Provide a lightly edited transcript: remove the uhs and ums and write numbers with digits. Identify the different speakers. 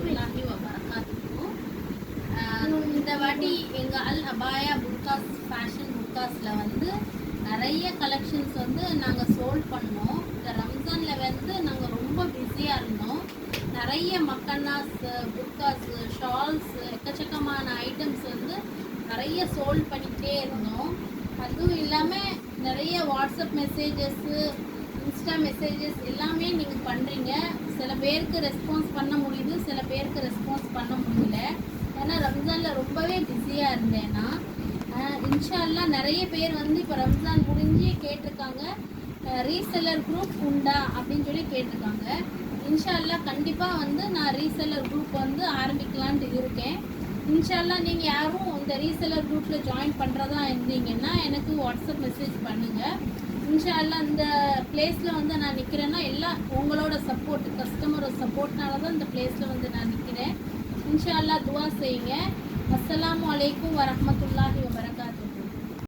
Speaker 1: வரஹ்மத்துல்லாஹி வபரகாத்துஹு. இந்த வாட்டி எங்கள் அல் அபாயா புர்காஸ் ஃபேஷன் புர்காஸில் வந்து நிறைய கலெக்ஷன்ஸ் வந்து நாங்கள் சோல்ட் பண்ணோம். இந்த ரம்ஜானில் வந்து நாங்கள் ரொம்ப பிஸியாக இருந்தோம். நிறைய மக்கன்னாஸ், புர்காஸ், ஷால்ஸ், எக்கச்சக்கமான ஐட்டம்ஸ் வந்து நிறைய சோல்ட் பண்ணிக்கிட்டே இருந்தோம். அதுவும் இல்லாமல் நிறைய வாட்ஸ்அப் மெசேஜஸ்ஸு, இன்ஸ்டா மெசேஜஸ் எல்லாமே நீங்கள் பண்ணுறீங்க. சில பேருக்கு ரெஸ்பான்ஸ் பண்ண முடியுது, சில பேருக்கு ரெஸ்பான்ஸ் பண்ண முடியல. ஏன்னா ரம்ஜானில் ரொம்பவே பிஸியாக இருந்தேன்னா. இன்ஷா அல்லாஹ் நிறைய பேர் வந்து இப்போ ரம்ஜான் முடிஞ்சு கேட்டிருக்காங்க, ரீசெல்லர் குரூப் உண்டா அப்படின்னு சொல்லி கேட்டிருக்காங்க. இன்ஷா அல்லாஹ் கண்டிப்பாக வந்து நான் ரீசெல்லர் குரூப் வந்து ஆரம்பிக்கலான்ட்டு இருக்கேன். இன்ஷா அல்லாஹ் நீங்கள் யாரும் இந்த ரீசெல்லர் குரூப்பில் ஜாயின் பண்ணுறதா இருந்தீங்கன்னா எனக்கு வாட்ஸ்அப் மெசேஜ் பண்ணுங்கள். இன்ஷா அல்லாஹ் இந்த பிளேஸில் வந்து நான் நிற்கிறேன்னா எல்லாம் உங்களோட சப்போர்ட், கஸ்டமரோட சப்போர்ட்னால தான் இந்த பிளேஸில் வந்து நான் நிற்கிறேன். இன்ஷா அல்லாஹ் துவா செய்யுங்க. அஸ்ஸலாமு அலைக்கும் வரஹ்மத்துல்லாஹி வபரகாத்துஹு.